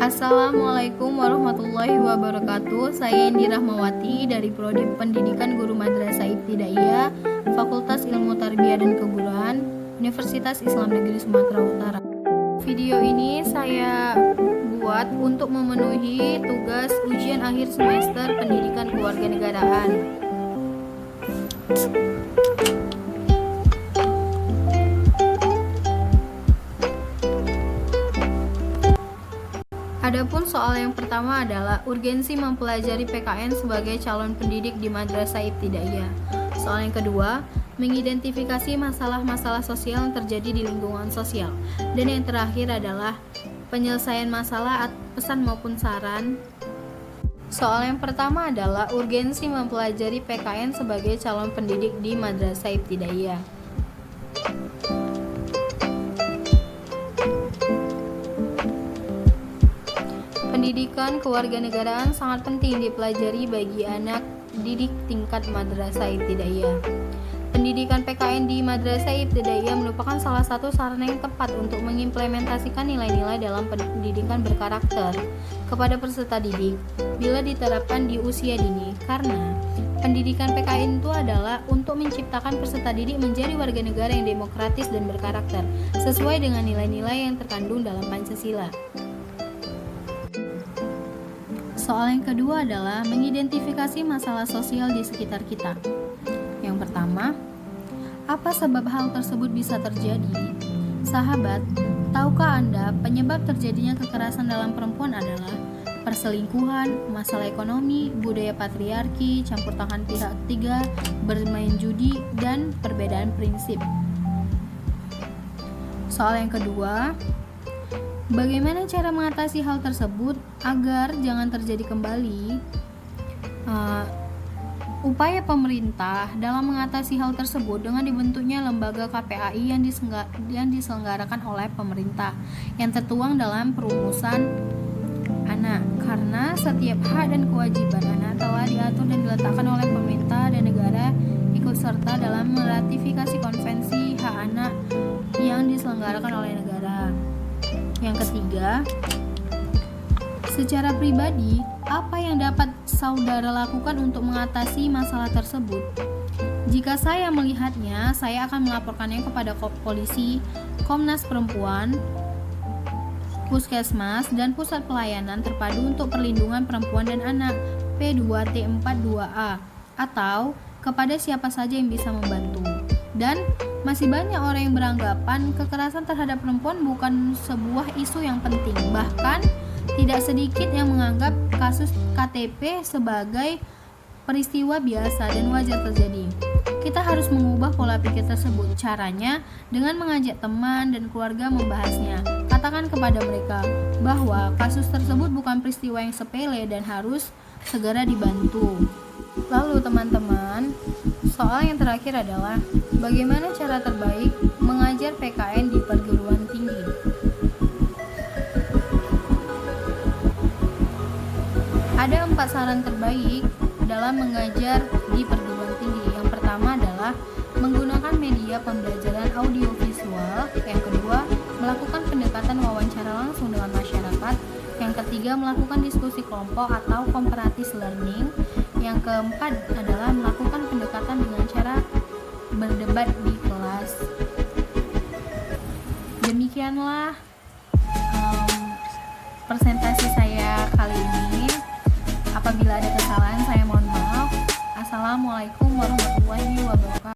Assalamualaikum warahmatullahi wabarakatuh. Saya Indi Rahmawati dari Prodi Pendidikan Guru Madrasah Ibtidaiyah, Fakultas Ilmu Tarbiyah dan Keguruan, Universitas Islam Negeri Sumatera Utara. Video ini saya buat untuk memenuhi tugas ujian akhir semester Pendidikan Kewarganegaraan. Adapun soal yang pertama adalah urgensi mempelajari PKN sebagai calon pendidik di Madrasah Ibtidaiyah. Soal yang kedua, mengidentifikasi masalah-masalah sosial yang terjadi di lingkungan sosial. Dan yang terakhir adalah penyelesaian masalah pesan maupun saran. Soal yang pertama adalah urgensi mempelajari PKN sebagai calon pendidik di Madrasah Ibtidaiyah. Pendidikan kewarganegaraan sangat penting dipelajari bagi anak didik tingkat madrasah ibtidaiyah. Pendidikan PKN di madrasah ibtidaiyah merupakan salah satu sarana yang tepat untuk mengimplementasikan nilai-nilai dalam pendidikan berkarakter kepada peserta didik bila diterapkan di usia dini, karena pendidikan PKN itu adalah untuk menciptakan peserta didik menjadi warga negara yang demokratis dan berkarakter sesuai dengan nilai-nilai yang terkandung dalam Pancasila. Soal yang kedua adalah mengidentifikasi masalah sosial di sekitar kita. Yang pertama, apa sebab hal tersebut bisa terjadi? Sahabat, tahukah Anda penyebab terjadinya kekerasan dalam perempuan adalah perselingkuhan, masalah ekonomi, budaya patriarki, campur tangan pihak ketiga, bermain judi, dan perbedaan prinsip. Soal yang kedua, bagaimana cara mengatasi hal tersebut agar jangan terjadi kembali? Upaya pemerintah dalam mengatasi hal tersebut dengan dibentuknya lembaga KPAI yang diselenggarakan oleh pemerintah yang tertuang dalam perumusan anak, karena setiap hak dan kewajiban anak telah diatur dan diletakkan oleh pemerintah dan negara ikut serta dalam meratifikasi konvensi hak anak yang diselenggarakan oleh negara. Yang ketiga, secara pribadi, apa yang dapat saudara lakukan untuk mengatasi masalah tersebut? Jika saya melihatnya, saya akan melaporkannya kepada polisi, Komnas Perempuan, Puskesmas, dan Pusat Pelayanan Terpadu untuk Perlindungan Perempuan dan Anak P2T42A, atau kepada siapa saja yang bisa membantu. Dan masih banyak orang yang beranggapan kekerasan terhadap perempuan bukan sebuah isu yang penting. Bahkan tidak sedikit yang menganggap kasus KTP sebagai peristiwa biasa dan wajar terjadi. Kita harus mengubah pola pikir tersebut. Caranya dengan mengajak teman dan keluarga membahasnya. Katakan kepada mereka bahwa kasus tersebut bukan peristiwa yang sepele dan harus segera dibantu. Lalu teman-teman, soal yang terakhir adalah bagaimana cara terbaik mengajar PKN di perguruan tinggi? Ada 4 saran terbaik dalam mengajar di perguruan tinggi. Yang pertama adalah menggunakan media pembelajaran audiovisual. Yang kedua, melakukan pendekatan wawancara langsung dengan masyarakat. Yang ketiga, melakukan diskusi kelompok atau comparative learning. Yang keempat adalah melakukan pendekatan dengan cara berdebat di kelas. Demikianlah presentasi saya kali ini. Apabila ada kesalahan, saya mohon maaf. Assalamualaikum warahmatullahi wabarakatuh.